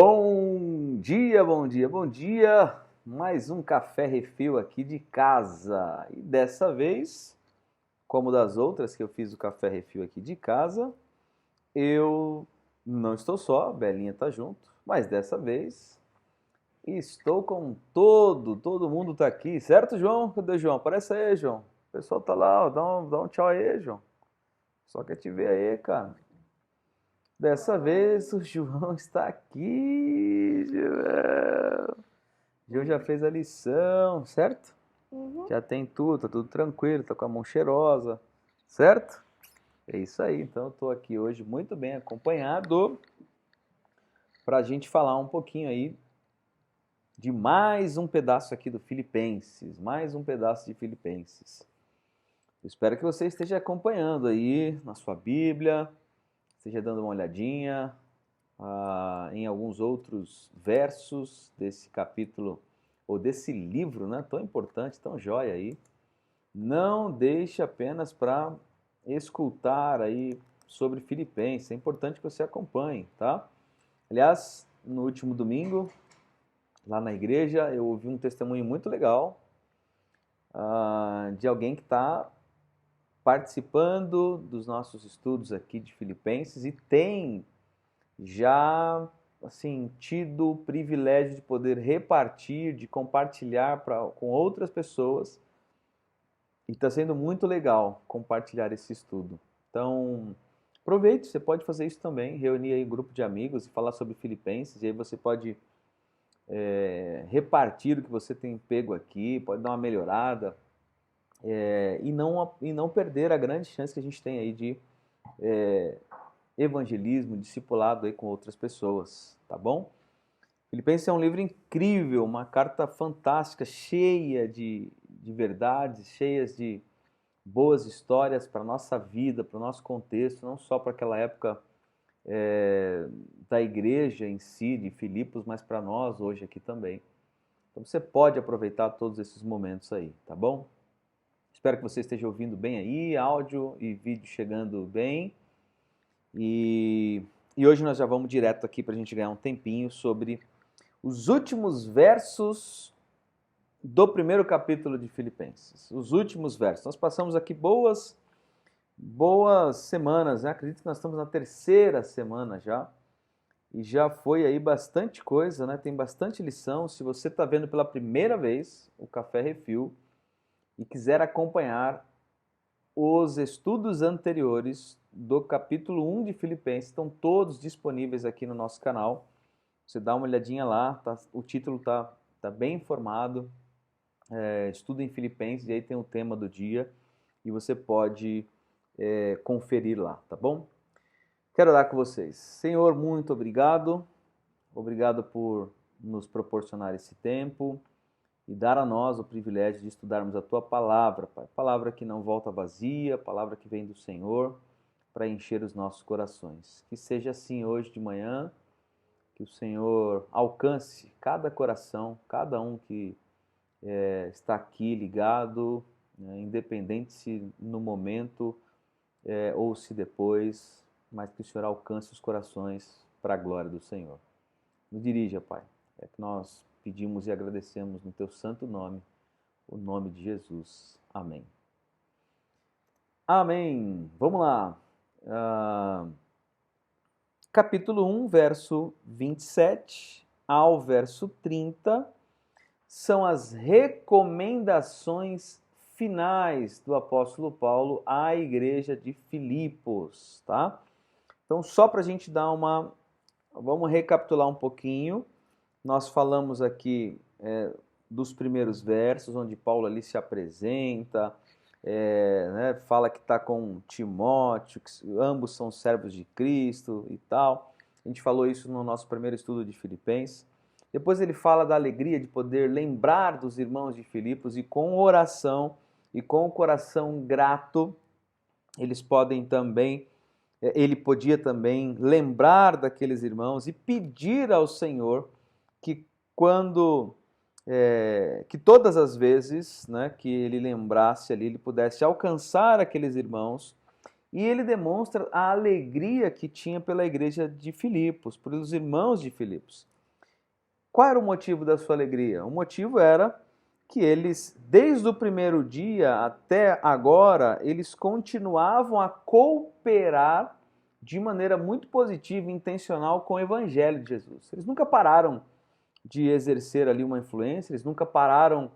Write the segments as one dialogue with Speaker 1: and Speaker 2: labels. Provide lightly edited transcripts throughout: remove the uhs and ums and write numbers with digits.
Speaker 1: Bom dia, bom dia, bom dia! Mais um café refil aqui de casa. E dessa vez, como das outras que eu fiz o café refil aqui de casa, eu não estou só, a Belinha tá junto, mas dessa vez estou com todo mundo tá aqui, certo, João? Cadê o João? Aparece aí, João. O pessoal tá lá, ó, dá um tchau aí, João. Só quer te ver aí, cara. Dessa vez o João está aqui, João. O João já fez a lição, certo? Já tem tudo, tá tudo tranquilo, tá com a mão cheirosa, certo? É isso aí, então eu tô aqui hoje muito bem acompanhado para a gente falar um pouquinho aí de mais um pedaço aqui do Filipenses, mais um pedaço de Filipenses. Eu espero que você esteja acompanhando aí na sua Bíblia, esteja dando uma olhadinha em alguns outros versos desse capítulo, ou desse livro, né, tão importante, tão jóia aí. Não deixe apenas para escutar aí sobre Filipenses, é importante que você acompanhe, tá? Aliás, no último domingo, lá na igreja, eu ouvi um testemunho muito legal de alguém que está participando dos nossos estudos aqui de Filipenses e tem já assim tido o privilégio de poder repartir, de compartilhar com outras pessoas. E está sendo muito legal compartilhar esse estudo. Então, aproveite, você pode fazer isso também, reunir aí um grupo de amigos e falar sobre Filipenses, e aí você pode repartir o que você tem pego aqui, pode dar uma melhorada, e não perder a grande chance que a gente tem aí de evangelismo, discipulado aí com outras pessoas, tá bom? Filipenses é um livro incrível, uma carta fantástica, cheia de verdades, cheias de boas histórias para a nossa vida, para o nosso contexto, não só para aquela época da igreja em si, de Filipos, mas para nós hoje aqui também. Então você pode aproveitar todos esses momentos aí, tá bom? Espero que você esteja ouvindo bem aí, áudio e vídeo chegando bem. E hoje nós já vamos direto aqui para a gente ganhar um tempinho sobre os últimos versos do primeiro capítulo de Filipenses. Os últimos versos. Nós passamos aqui boas semanas, né? Acredito que nós estamos na terceira semana já. E já foi aí bastante coisa, né? Tem bastante lição. Se você está vendo pela primeira vez o Café Refil e quiser acompanhar os estudos anteriores do capítulo 1 de Filipenses, estão todos disponíveis aqui no nosso canal. Você dá uma olhadinha lá, o título tá bem informado. Estudo em Filipenses, e aí tem o tema do dia e você pode conferir lá, tá bom? Quero orar com vocês. Senhor, muito obrigado. Obrigado por nos proporcionar esse tempo e dar a nós o privilégio de estudarmos a Tua palavra, Pai. Palavra que não volta vazia, palavra que vem do Senhor para encher os nossos corações. Que seja assim hoje de manhã, que o Senhor alcance cada coração, cada um que está aqui ligado, né, independente se no momento ou se depois, mas que o Senhor alcance os corações para a glória do Senhor. Nos dirija, Pai. É que nós pedimos e agradecemos no Teu santo nome, o nome de Jesus. Amém. Amém. Vamos lá. Capítulo 1, verso 27 ao verso 30, são as recomendações finais do apóstolo Paulo à igreja de Filipos, tá? Então, só para a gente dar uma... Vamos recapitular um pouquinho. Nós falamos aqui dos primeiros versos, onde Paulo ali se apresenta, né, fala que está com Timóteo, que ambos são servos de Cristo e tal. A gente falou isso no nosso primeiro estudo de Filipenses. Depois ele fala da alegria de poder lembrar dos irmãos de Filipos e com oração e com o coração grato, eles podem também, ele podia também lembrar daqueles irmãos e pedir ao Senhor que que todas as vezes, né, que ele lembrasse ali, ele pudesse alcançar aqueles irmãos E ele demonstra a alegria que tinha pela igreja de Filipos, pelos irmãos de Filipos. Qual era o motivo da sua alegria? O motivo era que eles, desde o primeiro dia até agora, eles continuavam a cooperar de maneira muito positiva e intencional com o Evangelho de Jesus. Eles nunca pararam de exercer ali uma influência, eles nunca pararam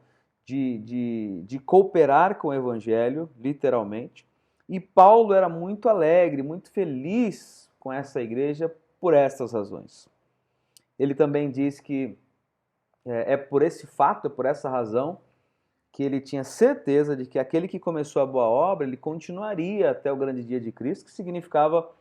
Speaker 1: de cooperar com o Evangelho, literalmente. E Paulo era muito alegre, muito feliz com essa igreja por estas razões. Ele também diz que é por esse fato, é por essa razão, que ele tinha certeza de que aquele que começou a boa obra, ele continuaria até o grande dia de Cristo, que significava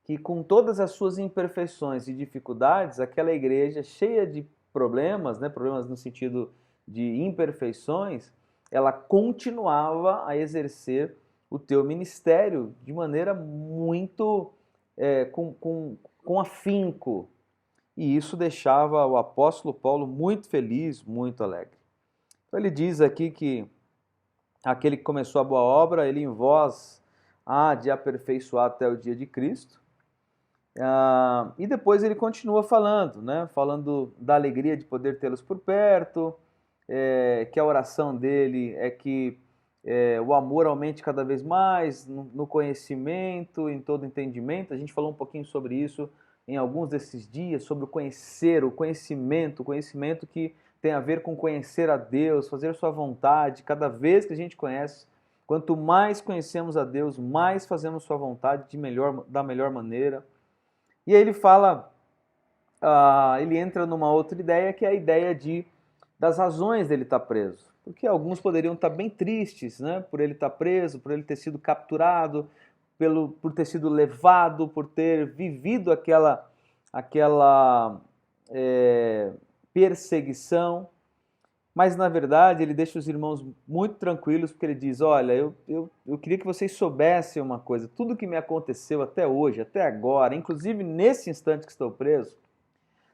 Speaker 1: que com todas as suas imperfeições e dificuldades, aquela igreja cheia de problemas, né, problemas no sentido de imperfeições, ela continuava a exercer o teu ministério de maneira muito com afinco. E isso deixava o apóstolo Paulo muito feliz, muito alegre. Então ele diz aqui que aquele que começou a boa obra, ele em vós há de aperfeiçoar até o dia de Cristo. E depois ele continua falando, né? Falando da alegria de poder tê-los por perto, que a oração dele é que o amor aumente cada vez mais no conhecimento, em todo entendimento. A gente falou um pouquinho sobre isso em alguns desses dias, sobre o conhecimento que tem a ver com conhecer a Deus, fazer sua vontade. Cada vez que a gente conhece, quanto mais conhecemos a Deus, mais fazemos sua vontade da melhor maneira. E aí ele fala, ele entra numa outra ideia, que é a ideia das razões dele estar preso. Porque alguns poderiam estar bem tristes, né, por ele estar preso, por ele ter sido capturado, por ter sido levado, por ter vivido aquela perseguição. Mas, na verdade, ele deixa os irmãos muito tranquilos, porque ele diz, olha, eu queria que vocês soubessem uma coisa, tudo que me aconteceu até hoje, até agora, inclusive nesse instante que estou preso,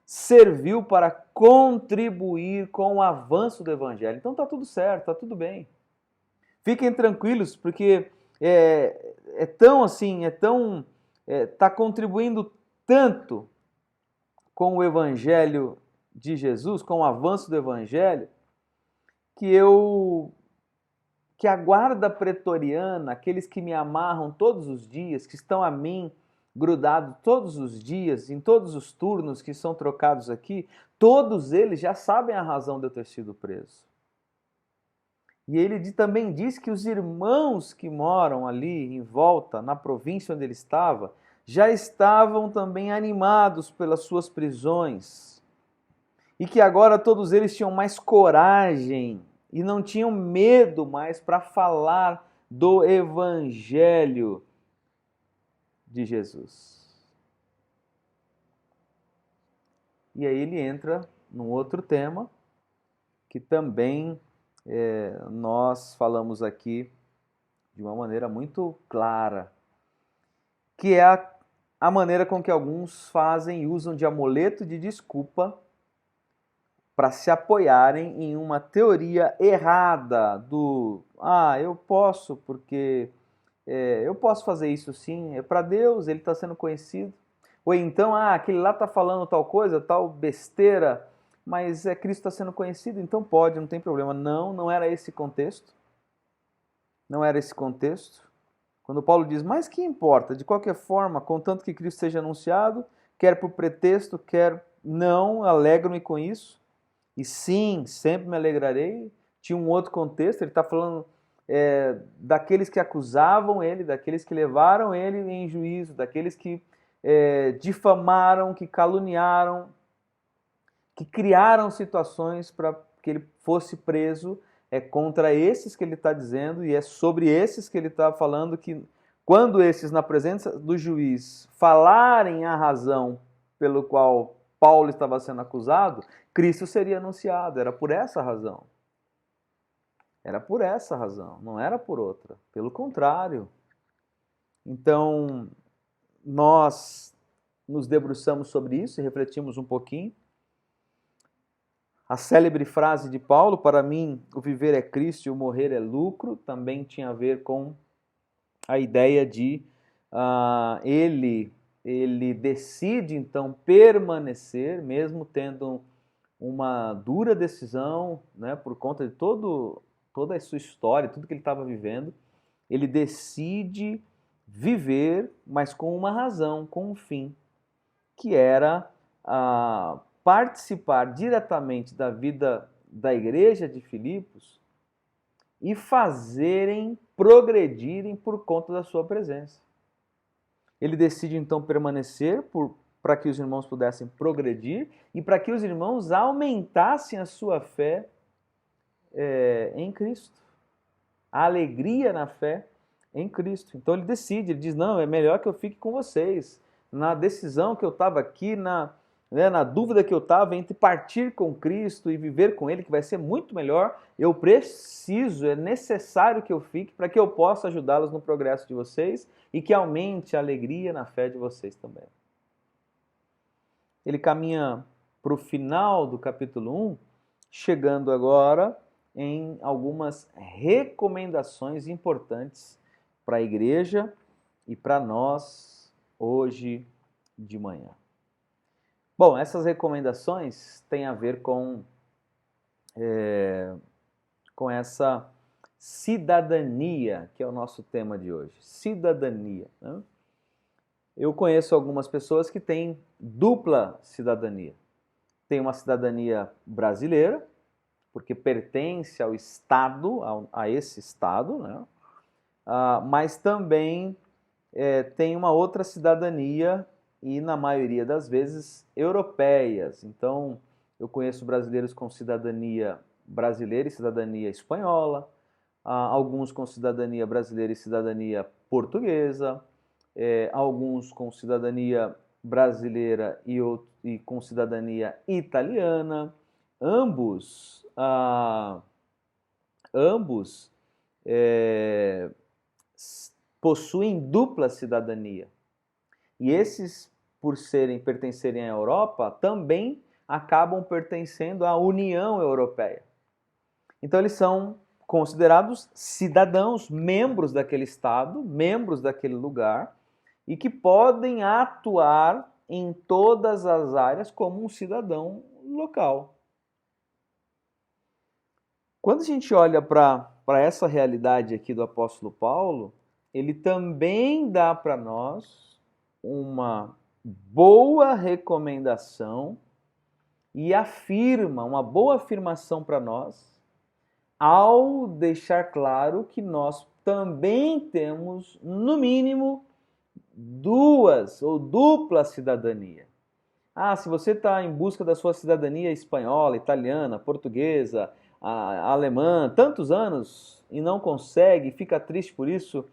Speaker 1: serviu para contribuir com o avanço do Evangelho. Então está tudo certo, está tudo bem. Fiquem tranquilos, porque está contribuindo tanto com o Evangelho de Jesus, com o avanço do Evangelho, que a guarda pretoriana, aqueles que me amarram todos os dias, que estão a mim grudados todos os dias, em todos os turnos que são trocados aqui, todos eles já sabem a razão de eu ter sido preso. E ele também diz que os irmãos que moram ali em volta, na província onde ele estava, já estavam também animados pelas suas prisões. E que agora todos eles tinham mais coragem e não tinham medo mais para falar do Evangelho de Jesus. E aí ele entra num outro tema que também nós falamos aqui de uma maneira muito clara, que é a maneira com que alguns fazem e usam de amuleto de desculpa para se apoiarem em uma teoria errada do eu posso porque eu posso fazer isso sim, é para Deus, ele está sendo conhecido. Ou então, aquele lá está falando tal coisa, tal besteira, mas Cristo está sendo conhecido, então pode, não tem problema. Não era esse contexto. Não era esse contexto. Quando Paulo diz, mas que importa? De qualquer forma, contanto que Cristo seja anunciado, quer por pretexto, quer não, alegro-me com isso. E sim, sempre me alegrarei. Tinha um outro contexto, ele está falando daqueles que acusavam ele, daqueles que levaram ele em juízo, daqueles que difamaram, que caluniaram, que criaram situações para que ele fosse preso. É contra esses que ele está dizendo, e é sobre esses que ele está falando, que quando esses, na presença do juiz, falarem a razão pelo qual Paulo estava sendo acusado, Cristo seria anunciado. Era por essa razão. Era por essa razão, não era por outra. Pelo contrário. Então, nós nos debruçamos sobre isso e refletimos um pouquinho. A célebre frase de Paulo, para mim o viver é Cristo e o morrer é lucro, também tinha a ver com a ideia de ele decide então permanecer, mesmo tendo uma dura decisão, né, por conta de toda a sua história, tudo que ele estava vivendo. Ele decide viver, mas com uma razão, com um fim, que era participar diretamente da vida da igreja de Filipos e fazerem progredirem por conta da sua presença. Ele decide então permanecer para que os irmãos pudessem progredir e para que os irmãos aumentassem a sua fé em Cristo. A alegria na fé em Cristo. Então ele decide, ele diz, não, é melhor que eu fique com vocês. Na decisão que eu estava aqui, na dúvida que eu estava entre partir com Cristo e viver com Ele, que vai ser muito melhor, eu preciso, é necessário que eu fique para que eu possa ajudá-los no progresso de vocês e que aumente a alegria na fé de vocês também. Ele caminha para o final do capítulo 1, chegando agora em algumas recomendações importantes para a igreja e para nós hoje de manhã. Bom, essas recomendações têm a ver com essa cidadania, que é o nosso tema de hoje. Cidadania, né? Eu conheço algumas pessoas que têm dupla cidadania. Tem uma cidadania brasileira, porque pertence ao Estado, a esse Estado, né? Mas também tem uma outra cidadania e, na maioria das vezes, europeias. Então, eu conheço brasileiros com cidadania brasileira e cidadania espanhola, alguns com cidadania brasileira e cidadania portuguesa, alguns com cidadania brasileira e com cidadania italiana. Ambos possuem dupla cidadania. E esses, por pertencerem à Europa, também acabam pertencendo à União Europeia. Então eles são considerados cidadãos, membros daquele Estado, membros daquele lugar, e que podem atuar em todas as áreas como um cidadão local. Quando a gente olha para essa realidade aqui do apóstolo Paulo, ele também dá para nós uma boa recomendação e afirma, uma boa afirmação para nós, ao deixar claro que nós também temos, no mínimo, duas ou dupla cidadania. Se você está em busca da sua cidadania espanhola, italiana, portuguesa, alemã, tantos anos e não consegue, fica triste por isso,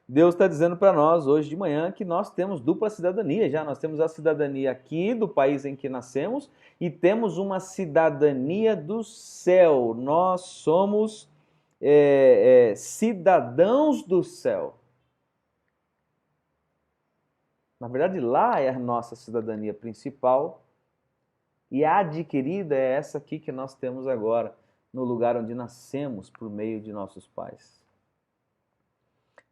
Speaker 1: Deus está dizendo para nós hoje de manhã que nós temos dupla cidadania já. Nós temos a cidadania aqui do país em que nascemos e temos uma cidadania do céu. Nós somos cidadãos do céu. Na verdade, lá é a nossa cidadania principal e a adquirida é essa aqui que nós temos agora, no lugar onde nascemos por meio de nossos pais.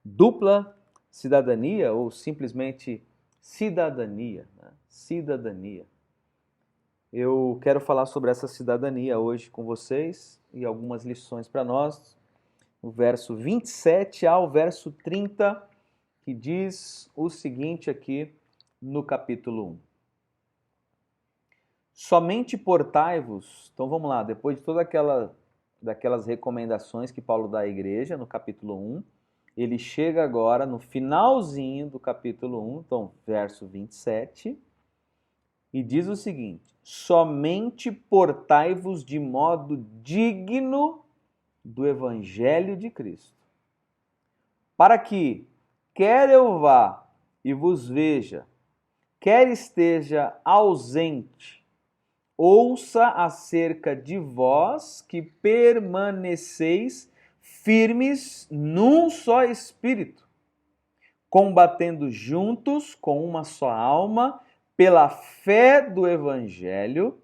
Speaker 1: Dupla cidadania ou simplesmente cidadania, né? Cidadania. Eu quero falar sobre essa cidadania hoje com vocês e algumas lições para nós. O verso 27 ao verso 30, que diz o seguinte aqui no capítulo 1. Somente portai-vos. Então vamos lá, depois de todas daquelas recomendações que Paulo dá à igreja no capítulo 1, ele chega agora no finalzinho do capítulo 1, então verso 27, e diz o seguinte: somente portai-vos de modo digno do evangelho de Cristo, para que, quer eu vá e vos veja, quer esteja ausente, ouça acerca de vós que permaneceis firmes num só espírito, combatendo juntos com uma só alma pela fé do evangelho,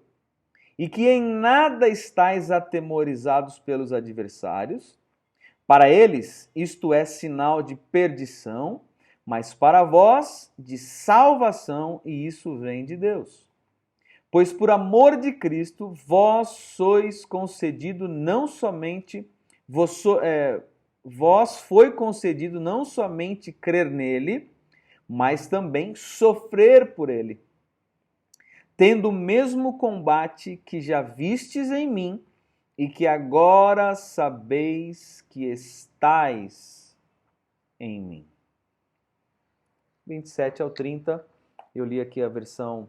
Speaker 1: e que em nada estáis atemorizados pelos adversários. Para eles isto é sinal de perdição, mas para vós de salvação, e isso vem de Deus. Pois por amor de Cristo, vós sois concedido não somente, vós foi concedido não somente crer nele, mas também sofrer por ele, tendo o mesmo combate que já vistes em mim e que agora sabeis que estais em mim. 27 ao 30, eu li aqui a versão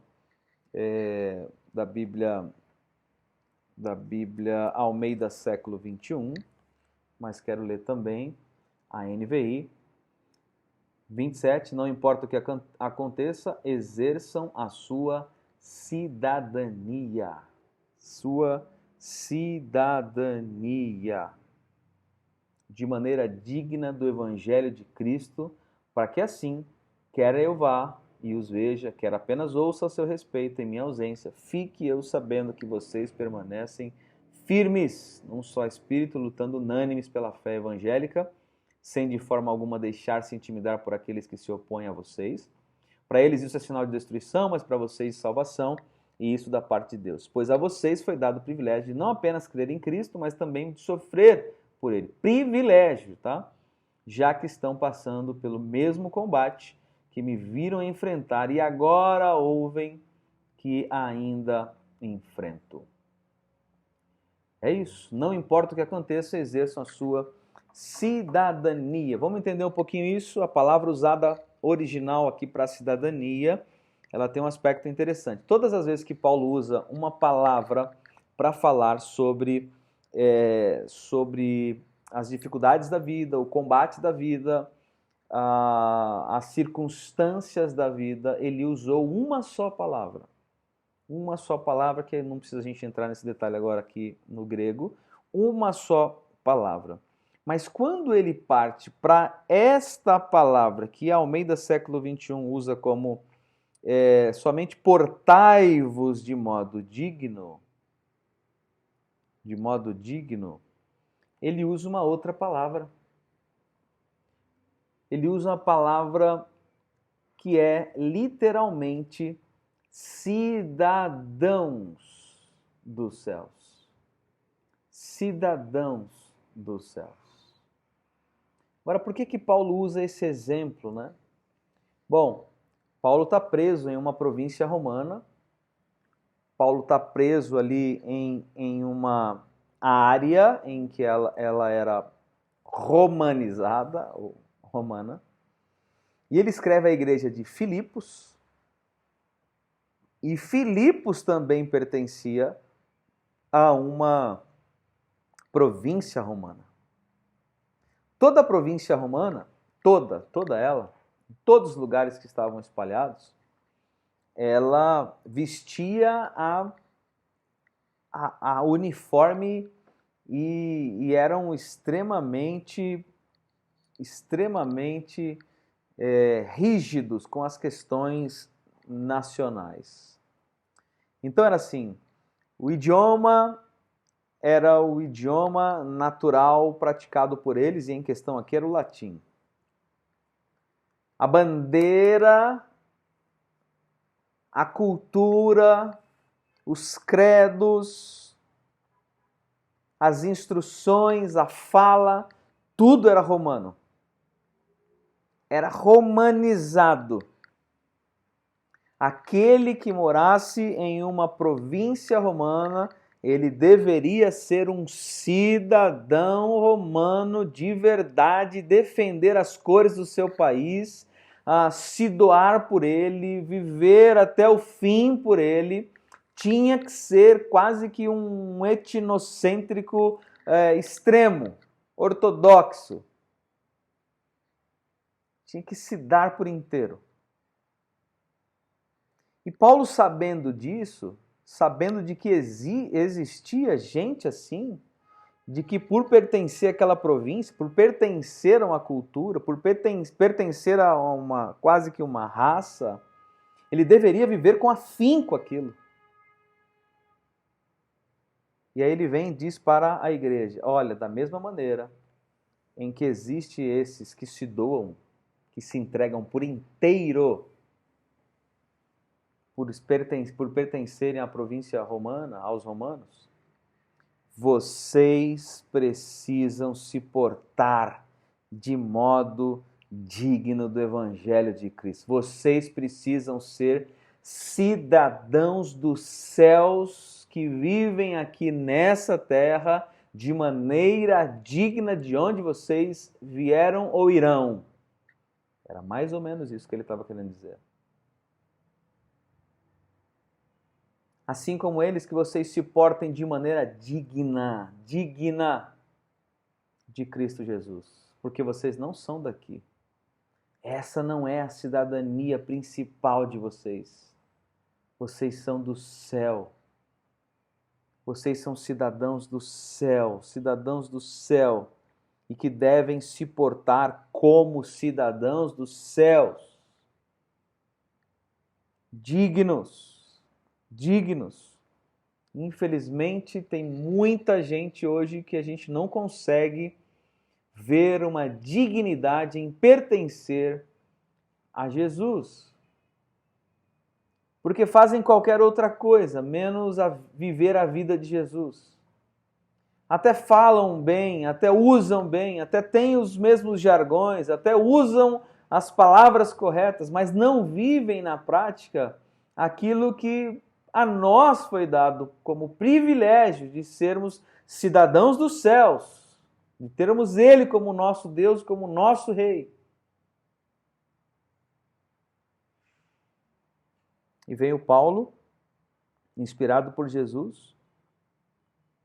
Speaker 1: da Bíblia Almeida século 21, mas quero ler também a NVI. 27, não importa o que aconteça, exerçam a sua cidadania. Sua cidadania. De maneira digna do Evangelho de Cristo, para que assim, quer eu vá e os veja, quer apenas ouça a seu respeito em minha ausência, fique eu sabendo que vocês permanecem firmes num só espírito, lutando unânimes pela fé evangélica, sem de forma alguma deixar-se intimidar por aqueles que se opõem a vocês. Para eles isso é sinal de destruição, mas para vocês salvação, e isso da parte de Deus. Pois a vocês foi dado o privilégio de não apenas crer em Cristo, mas também de sofrer por ele. Privilégio, tá? Já que estão passando pelo mesmo combate que me viram enfrentar e agora ouvem que ainda enfrento. É isso. Não importa o que aconteça, exerçam a sua cidadania. Vamos entender um pouquinho isso? A palavra usada original aqui para cidadania, ela tem um aspecto interessante. Todas as vezes que Paulo usa uma palavra para falar sobre as dificuldades da vida, o combate da vida, as circunstâncias da vida, ele usou uma só palavra. Uma só palavra, que não precisa a gente entrar nesse detalhe agora aqui no grego, uma só palavra. Mas quando ele parte para esta palavra, que a Almeida século 21 usa como somente portai-vos de modo digno, ele usa uma outra palavra. Ele usa uma palavra que é literalmente cidadãos dos céus. Cidadãos dos céus. Agora, por que Paulo usa esse exemplo, né? Bom, Paulo está preso em uma província romana. Paulo está preso ali em uma área em que ela era romanizada, ou romana. E ele escreve à igreja de Filipos. E Filipos também pertencia a uma província romana. Toda a província romana, toda ela, em todos os lugares que estavam espalhados, ela vestia a uniforme e eram extremamente rígidos com as questões nacionais. Então era assim, o idioma era o idioma natural praticado por eles, e em questão aqui era o latim. A bandeira, a cultura, os credos, as instruções, a fala, tudo era romano. Era romanizado. Aquele que morasse em uma província romana, ele deveria ser um cidadão romano de verdade, defender as cores do seu país, se doar por ele, viver até o fim por ele. Tinha que ser quase que um etnocêntrico extremo, ortodoxo. Tinha que se dar por inteiro. E Paulo, sabendo disso, sabendo de que existia gente assim, de que por pertencer àquela província, por pertencer a uma cultura, por pertencer a uma quase que uma raça, ele deveria viver com afinco aquilo. E aí ele vem e diz para a igreja, olha, da mesma maneira em que existe esses que se doam, que se entregam por inteiro por pertencerem à província romana, aos romanos, vocês precisam se portar de modo digno do Evangelho de Cristo. Vocês precisam ser cidadãos dos céus que vivem aqui nessa terra de maneira digna de onde vocês vieram ou irão. Era mais ou menos isso que ele estava querendo dizer. Assim como eles, que vocês se portem de maneira digna de Cristo Jesus, porque vocês não são daqui. Essa não é a cidadania principal de vocês. Vocês são do céu. Vocês são cidadãos do céu, e que devem se portar como cidadãos dos céus. Dignos. Infelizmente, tem muita gente hoje que a gente não consegue ver uma dignidade em pertencer a Jesus. Porque fazem qualquer outra coisa, menos viver a vida de Jesus. Até falam bem, até usam bem, até têm os mesmos jargões, até usam as palavras corretas, mas não vivem na prática aquilo que a nós foi dado como privilégio de sermos cidadãos dos céus, de termos Ele como nosso Deus, como nosso Rei. E veio Paulo, inspirado por Jesus,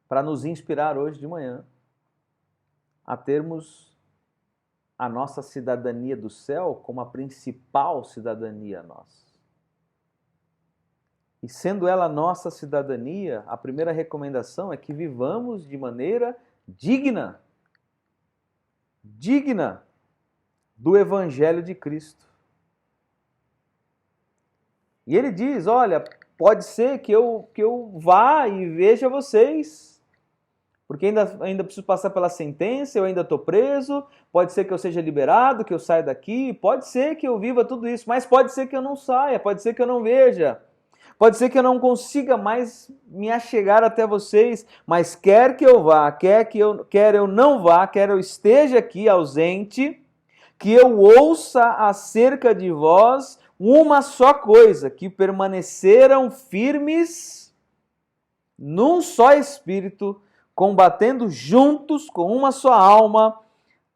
Speaker 1: para nos inspirar hoje de manhã a termos a nossa cidadania do céu como a principal cidadania nossa. E sendo ela nossa cidadania, a primeira recomendação é que vivamos de maneira digna do Evangelho de Cristo. E ele diz, olha, pode ser que eu vá e veja vocês, porque ainda preciso passar pela sentença, eu ainda estou preso, pode ser que eu seja liberado, que eu saia daqui, pode ser que eu viva tudo isso, mas pode ser que eu não saia, pode ser que eu não veja. Pode ser que eu não consiga mais me achegar até vocês, mas quer que eu vá, quer eu não vá, quer eu esteja aqui ausente, que eu ouça acerca de vós uma só coisa, que permaneceram firmes num só espírito, combatendo juntos com uma só alma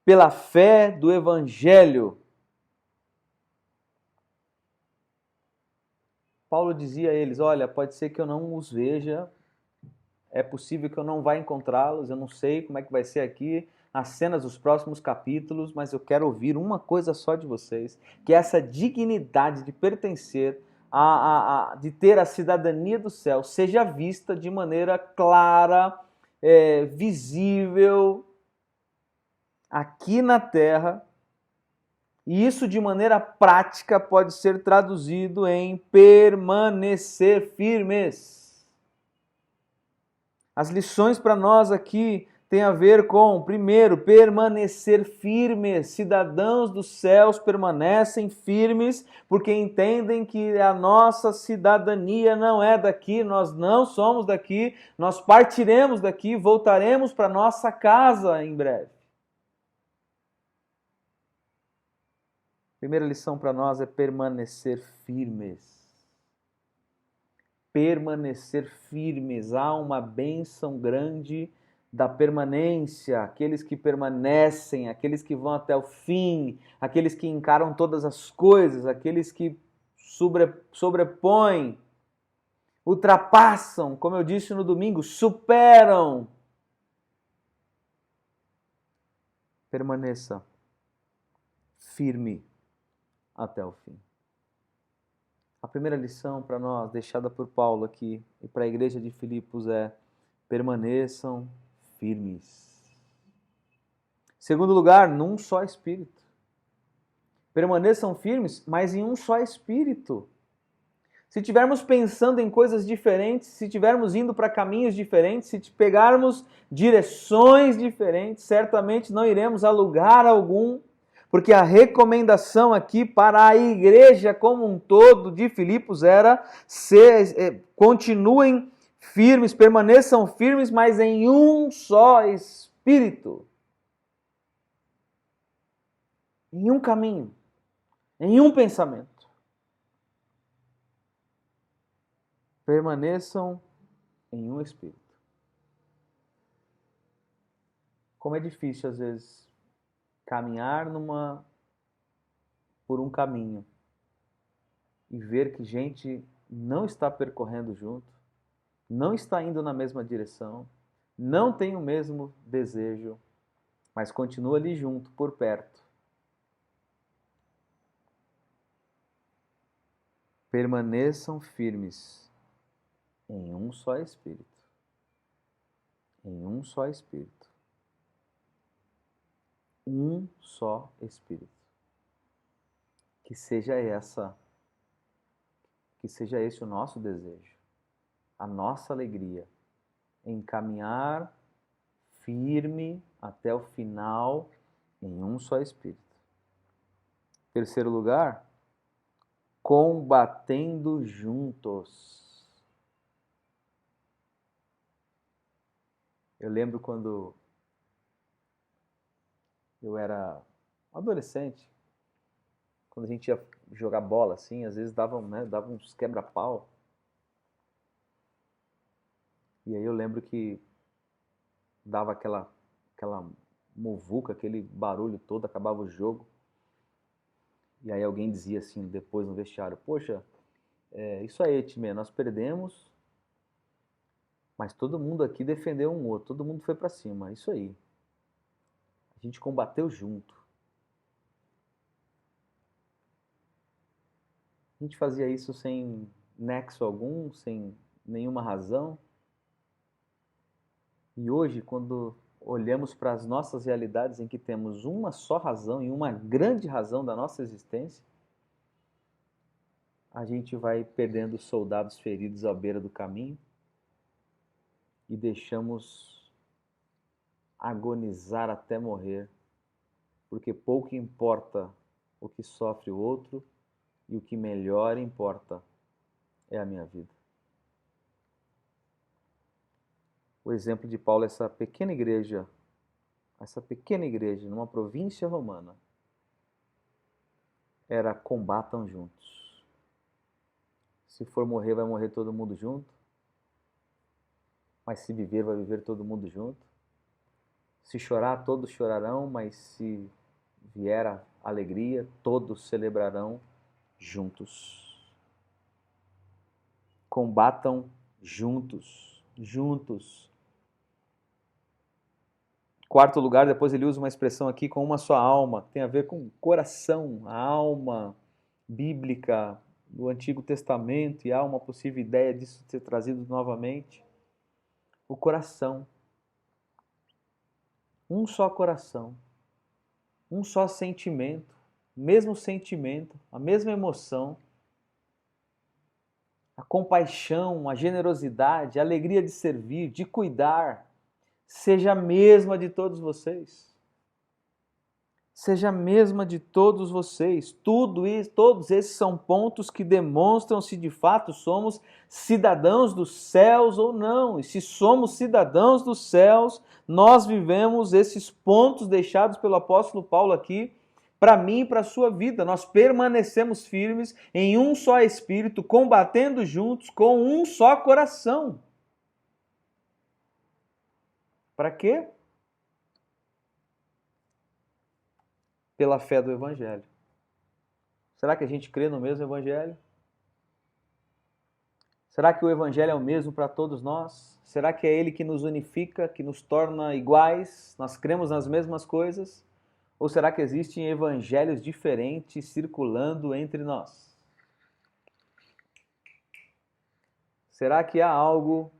Speaker 1: pela fé do Evangelho. Paulo dizia a eles, olha, pode ser que eu não os veja, é possível que eu não vá encontrá-los, eu não sei como é que vai ser aqui as cenas dos próximos capítulos, mas eu quero ouvir uma coisa só de vocês, que é essa dignidade de pertencer, de ter a cidadania do céu, seja vista de maneira clara, visível, aqui na terra. E isso, de maneira prática, pode ser traduzido em permanecer firmes. As lições para nós aqui têm a ver com, primeiro, permanecer firmes. Cidadãos dos céus permanecem firmes porque entendem que a nossa cidadania não é daqui, nós não somos daqui, nós partiremos daqui, voltaremos para nossa casa em breve. Primeira lição para nós é permanecer firmes. Permanecer firmes. Há uma bênção grande da permanência. Aqueles que permanecem, aqueles que vão até o fim, aqueles que encaram todas as coisas, aqueles que sobrepõem, ultrapassam, como eu disse no domingo, superam. Permaneça firme até o fim. A primeira lição para nós, deixada por Paulo aqui e para a igreja de Filipos é: permaneçam firmes. Segundo lugar, num só espírito. Permaneçam firmes, mas em um só espírito. Se estivermos pensando em coisas diferentes, se estivermos indo para caminhos diferentes, se pegarmos direções diferentes, certamente não iremos a lugar algum. Porque a recomendação aqui para a igreja como um todo de Filipos era continuem firmes, permaneçam firmes, mas em um só espírito. Em um caminho, em um pensamento. Permaneçam em um espírito. Como é difícil, às vezes, caminhar por um caminho e ver que gente não está percorrendo junto, não está indo na mesma direção, não tem o mesmo desejo, mas continua ali junto, por perto. Permaneçam firmes em um só espírito. Em um só espírito. Um só espírito. Que seja esse o nosso desejo, a nossa alegria em caminhar firme até o final em um só espírito. Terceiro lugar, combatendo juntos. Eu lembro quando eu era adolescente, quando a gente ia jogar bola assim, às vezes dava uns quebra-pau. E aí eu lembro que dava aquela muvuca, aquele barulho todo, acabava o jogo. E aí alguém dizia assim, depois no vestiário, poxa, isso aí, time, nós perdemos, mas todo mundo aqui defendeu um outro, todo mundo foi pra cima, isso aí. A gente combateu junto. A gente fazia isso sem nexo algum, sem nenhuma razão. E hoje, quando olhamos para as nossas realidades em que temos uma só razão e uma grande razão da nossa existência, a gente vai perdendo soldados feridos à beira do caminho e deixamos agonizar até morrer, porque pouco importa o que sofre o outro e o que melhor importa é a minha vida. O exemplo de Paulo é essa pequena igreja numa província romana, era combatam juntos. Se for morrer, vai morrer todo mundo junto. Mas se viver, vai viver todo mundo junto. Se chorar, todos chorarão, mas se vier a alegria, todos celebrarão juntos. Combatam juntos, juntos. Quarto lugar, depois ele usa uma expressão aqui com uma só alma, tem a ver com coração, a alma bíblica do Antigo Testamento, e há uma possível ideia disso ser trazido novamente. O coração. Um só coração. Um só sentimento. Mesmo sentimento, a mesma emoção. A compaixão, a generosidade, a alegria de servir, de cuidar, seja a mesma de todos vocês. Seja a mesma de todos vocês. Todos esses são pontos que demonstram se de fato somos cidadãos dos céus ou não. E se somos cidadãos dos céus, nós vivemos esses pontos deixados pelo apóstolo Paulo aqui, para mim e para a sua vida. Nós permanecemos firmes em um só espírito, combatendo juntos com um só coração. Para quê? Pela fé do Evangelho. Será que a gente crê no mesmo Evangelho? Será que o Evangelho é o mesmo para todos nós? Será que é ele que nos unifica, que nos torna iguais? Nós cremos nas mesmas coisas? Ou será que existem evangelhos diferentes circulando entre nós? Será que há algo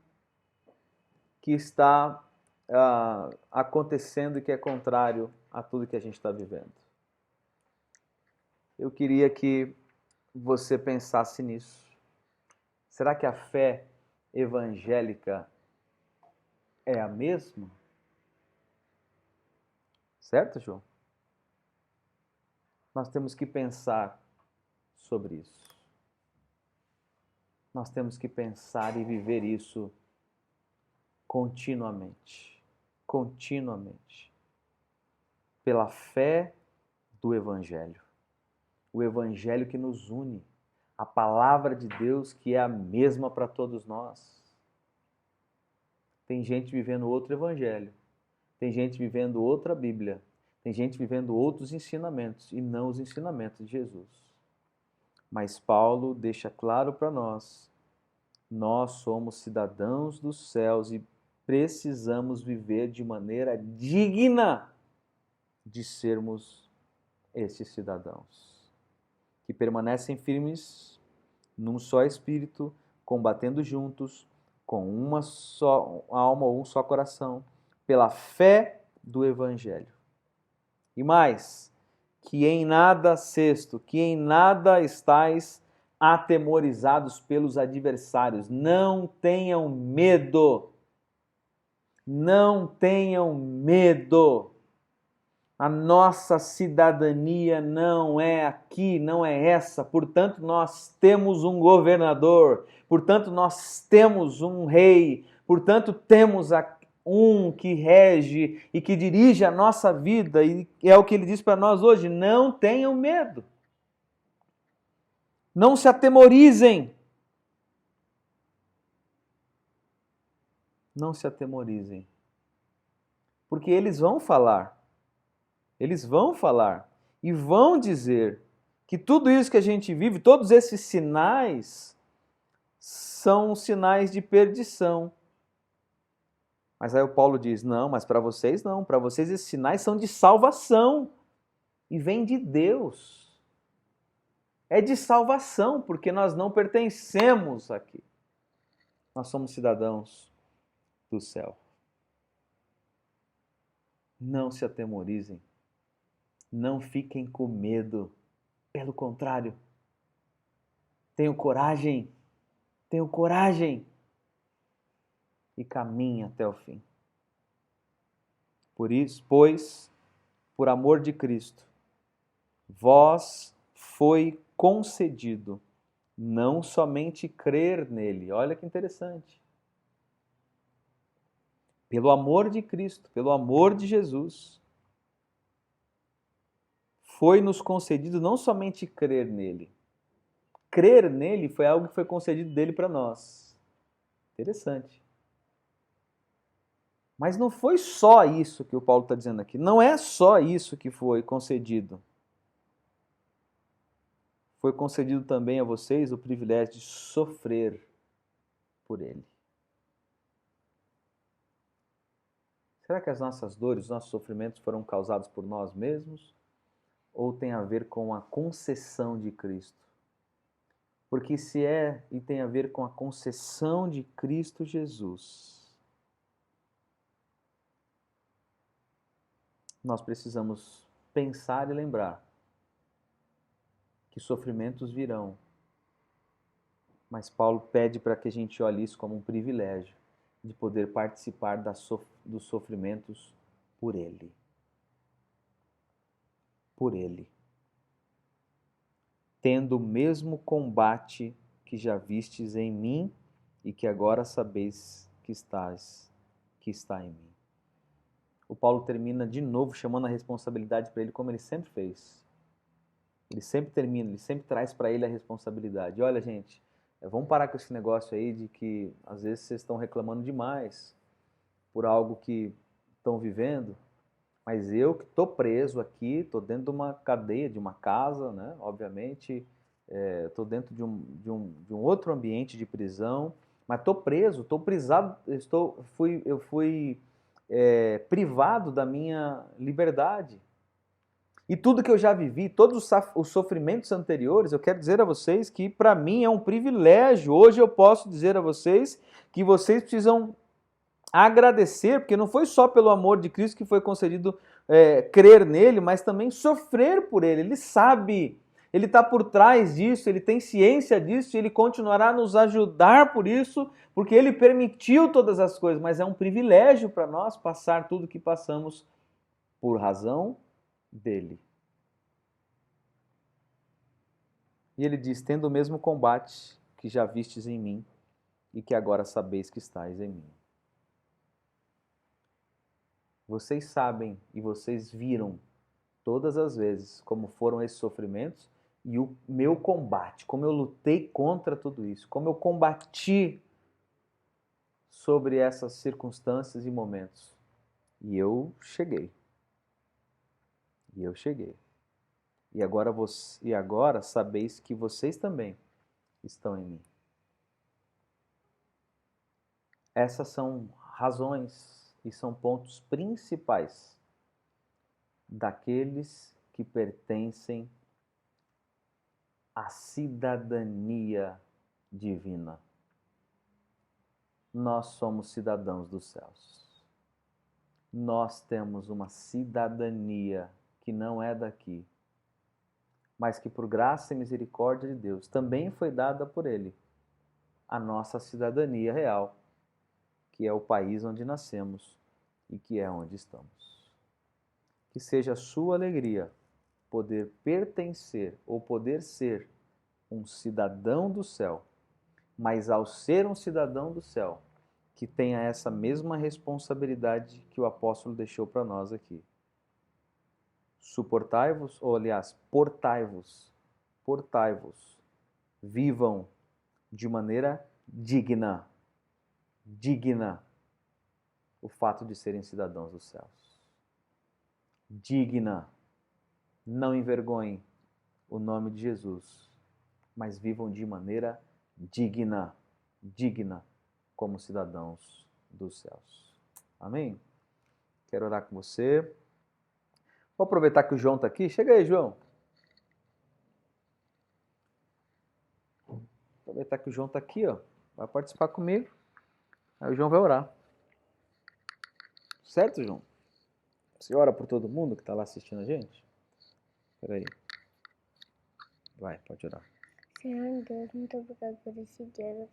Speaker 1: que está acontecendo e que é contrário a tudo que a gente está vivendo? Eu queria que você pensasse nisso. Será que a fé evangélica é a mesma? Certo, João? Nós temos que pensar sobre isso. Nós temos que pensar e viver isso continuamente. Continuamente. Pela fé do Evangelho. O Evangelho que nos une. A palavra de Deus que é a mesma para todos nós. Tem gente vivendo outro Evangelho. Tem gente vivendo outra Bíblia. Tem gente vivendo outros ensinamentos e não os ensinamentos de Jesus. Mas Paulo deixa claro para nós somos cidadãos dos céus e precisamos viver de maneira digna de sermos esses cidadãos. Que permanecem firmes num só espírito, combatendo juntos, com uma só alma ou um só coração, pela fé do Evangelho. E mais, que em nada, sexto, que em nada estais atemorizados pelos adversários. Não tenham medo. Não tenham medo. A nossa cidadania não é aqui, não é essa. Portanto, nós temos um governador. Portanto, nós temos um rei. Portanto, temos um que rege e que dirige a nossa vida. E é o que ele diz para nós hoje. Não tenham medo. Não se atemorizem. Não se atemorizem. Porque eles vão falar. Eles vão falar e vão dizer que tudo isso que a gente vive, todos esses sinais, são sinais de perdição. Mas aí o Paulo diz, não, mas para vocês não. Para vocês esses sinais são de salvação e vêm de Deus. É de salvação, porque nós não pertencemos aqui. Nós somos cidadãos do céu. Não se atemorizem. Não fiquem com medo. Pelo contrário, tenham coragem. Tenham coragem. E caminhem até o fim. Por isso, pois, por amor de Cristo, vós foi concedido não somente crer nele. Olha que interessante. Pelo amor de Cristo, pelo amor de Jesus, foi-nos concedido não somente crer nele. Crer nele foi algo que foi concedido dele para nós. Interessante. Mas não foi só isso que o Paulo está dizendo aqui. Não é só isso que foi concedido. Foi concedido também a vocês o privilégio de sofrer por ele. Será que as nossas dores, os nossos sofrimentos foram causados por nós mesmos? Ou tem a ver com a concessão de Cristo? Porque se é e tem a ver com a concessão de Cristo Jesus, nós precisamos pensar e lembrar que sofrimentos virão. Mas Paulo pede para que a gente olhe isso como um privilégio de poder participar dos sofrimentos por Ele. Por Ele. Tendo o mesmo combate que já vistes em mim e que agora sabeis que está em mim. O Paulo termina de novo chamando a responsabilidade para ele, como ele sempre fez. Ele sempre termina, ele sempre traz para ele a responsabilidade. Olha, gente, vamos parar com esse negócio aí de que às vezes vocês estão reclamando demais por algo que estão vivendo, mas eu que estou preso aqui, estou dentro de uma cadeia, de uma casa, né? Obviamente, estou dentro de um outro ambiente de prisão, mas estou preso, estou prisado, eu fui privado da minha liberdade. E tudo que eu já vivi, todos os sofrimentos anteriores, eu quero dizer a vocês que para mim é um privilégio. Hoje eu posso dizer a vocês que vocês precisam agradecer, porque não foi só pelo amor de Cristo que foi concedido crer nele, mas também sofrer por ele. Ele sabe, ele está por trás disso, ele tem ciência disso, e ele continuará a nos ajudar por isso, porque ele permitiu todas as coisas, mas é um privilégio para nós passar tudo o que passamos por razão dele. E ele diz: tendo o mesmo combate que já vistes em mim e que agora sabeis que estáis em mim. Vocês sabem e vocês viram todas as vezes como foram esses sofrimentos e o meu combate, como eu lutei contra tudo isso, como eu combati sobre essas circunstâncias e momentos. E eu cheguei. E eu cheguei. E agora sabeis que vocês também estão em mim. Essas são razões e são pontos principais daqueles que pertencem à cidadania divina. Nós somos cidadãos dos céus. Nós temos uma cidadania que não é daqui, mas que por graça e misericórdia de Deus também foi dada por Ele, a nossa cidadania real, que é o país onde nascemos e que é onde estamos. Que seja a sua alegria poder pertencer ou poder ser um cidadão do céu, mas ao ser um cidadão do céu, que tenha essa mesma responsabilidade que o apóstolo deixou para nós aqui. Suportai-vos, ou aliás, portai-vos, vivam de maneira digna o fato de serem cidadãos dos céus. Digna, não envergonhem o nome de Jesus, mas vivam de maneira digna como cidadãos dos céus. Amém? Quero orar com você. Vou aproveitar que o João está aqui. Chega aí, João. Aproveitar que o João está aqui, ó. Vai participar comigo. Aí o João vai orar. Certo, João? Você ora por todo mundo que está lá assistindo a gente? Espera aí. Vai, pode orar.
Speaker 2: Senhor Deus, muito obrigado por esse dia.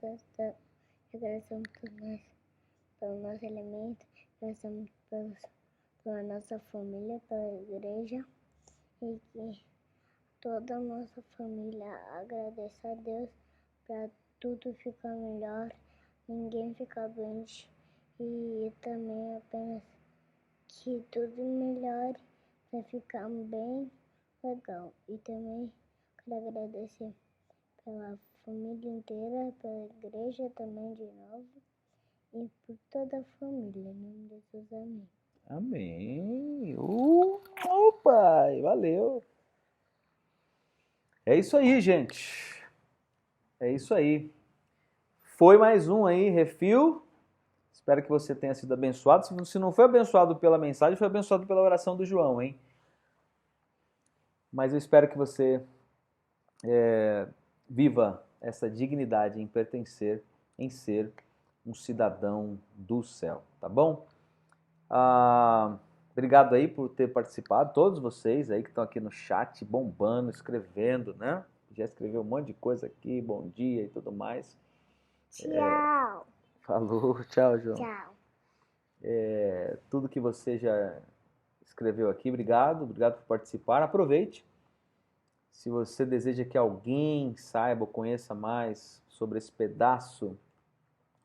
Speaker 2: Agradecemos pelo nosso alimento, agradecemos pela nossa família, pela igreja, e que toda a nossa família agradeça a Deus para tudo ficar melhor, ninguém ficar doente, e também apenas que tudo melhore para ficar bem legal. E também quero agradecer pela família inteira, pela igreja também de novo, e por toda a família. Em nome de Jesus, amém.
Speaker 1: Amém. Pai, valeu. É isso aí, gente. É isso aí. Foi mais um aí, refil. Espero que você tenha sido abençoado. Se não foi abençoado pela mensagem, foi abençoado pela oração do João, hein? Mas eu espero que você viva essa dignidade em pertencer, em ser um cidadão do céu, tá bom? Obrigado aí por ter participado, todos vocês aí que estão aqui no chat, bombando, escrevendo, né? Já escreveu um monte de coisa aqui, bom dia e tudo mais.
Speaker 2: Tchau.
Speaker 1: Falou, tchau, João.
Speaker 2: Tchau.
Speaker 1: Tudo que você já escreveu aqui, obrigado por participar. Aproveite. Se você deseja que alguém saiba ou conheça mais sobre esse pedaço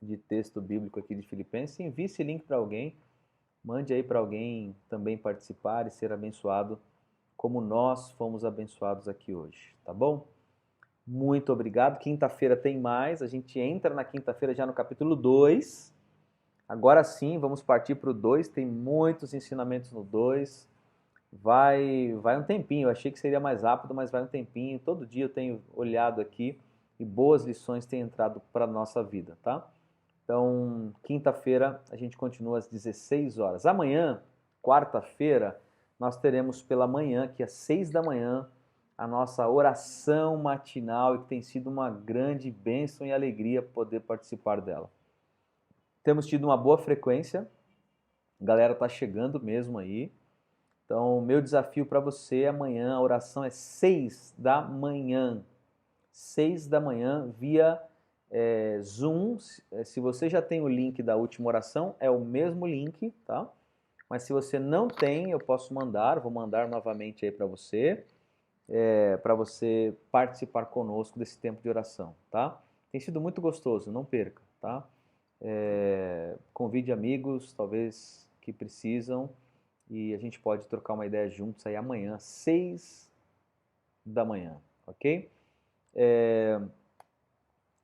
Speaker 1: de texto bíblico aqui de Filipenses, envie esse link para alguém, mande aí para alguém também participar e ser abençoado como nós fomos abençoados aqui hoje, tá bom? Muito obrigado. Quinta-feira tem mais, a gente entra na quinta-feira já no capítulo 2. Agora sim, vamos partir para o 2, tem muitos ensinamentos no 2. Vai um tempinho, eu achei que seria mais rápido, mas vai um tempinho. Todo dia eu tenho olhado aqui e boas lições têm entrado para a nossa vida, tá? Então, quinta-feira a gente continua às 16 horas. Amanhã, quarta-feira, nós teremos pela manhã, que é às 6 da manhã, a nossa oração matinal e que tem sido uma grande bênção e alegria poder participar dela. Temos tido uma boa frequência, a galera tá chegando mesmo aí. Então, meu desafio para você amanhã, a oração é 6 da manhã. 6 da manhã via Zoom. Se você já tem o link da última oração, é o mesmo link, tá? Mas se você não tem, eu posso mandar, vou mandar novamente aí para você. para você participar conosco desse tempo de oração, tá? Tem sido muito gostoso, não perca, tá? Convide amigos, talvez que precisam, e a gente pode trocar uma ideia juntos aí amanhã, 6 da manhã, ok?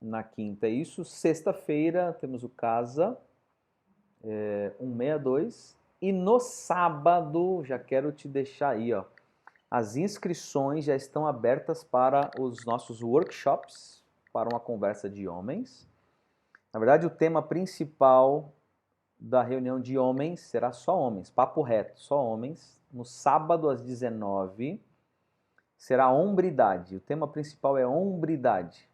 Speaker 1: Na quinta é isso. Sexta-feira temos o Casa 162. E no sábado, já quero te deixar aí, ó. As inscrições já estão abertas para os nossos workshops, para uma conversa de homens. Na verdade, o tema principal da reunião de homens será só homens, papo reto, só homens. No sábado às 19h será hombridade. O tema principal é hombridade.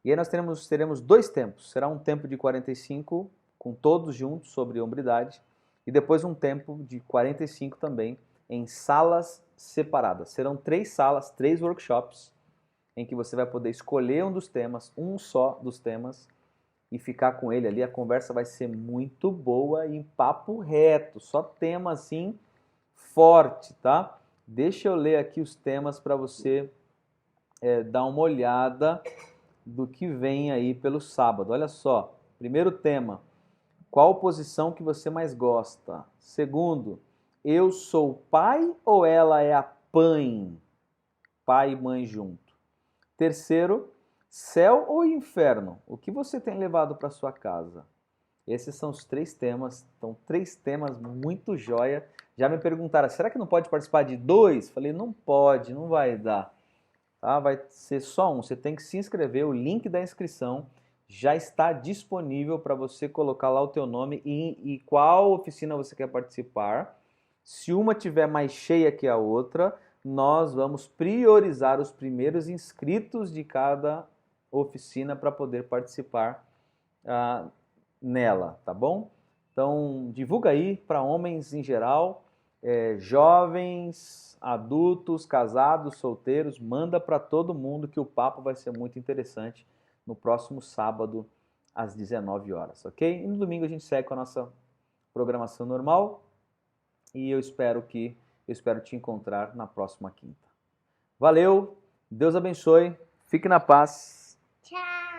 Speaker 1: E aí nós teremos 2 tempos. Será um tempo de 45 com todos juntos sobre hombridade e depois um tempo de 45 também em salas separadas. Serão 3 salas, 3 workshops em que você vai poder escolher um dos temas, um só dos temas e ficar com ele ali. A conversa vai ser muito boa e papo reto, só tema assim forte, tá? Deixa eu ler aqui os temas para você dar uma olhada do que vem aí pelo sábado. Olha só, primeiro tema, qual posição que você mais gosta? Segundo, eu sou o pai ou ela é a pai? Pai e mãe junto. Terceiro, céu ou inferno? O que você tem levado para sua casa? Esses são os 3 temas, então 3 temas muito joia. Já me perguntaram, será que não pode participar de 2? Falei, não pode, não vai dar. Tá? Vai ser só um, você tem que se inscrever, o link da inscrição já está disponível para você colocar lá o teu nome e qual oficina você quer participar. Se uma tiver mais cheia que a outra, nós vamos priorizar os primeiros inscritos de cada oficina para poder participar nela, tá bom? Então, divulga aí para homens em geral, jovens, adultos, casados, solteiros, manda para todo mundo que o papo vai ser muito interessante no próximo sábado às 19h, ok? E no domingo a gente segue com a nossa programação normal e eu espero te encontrar na próxima quinta. Valeu, Deus abençoe, fique na paz.
Speaker 2: Tchau!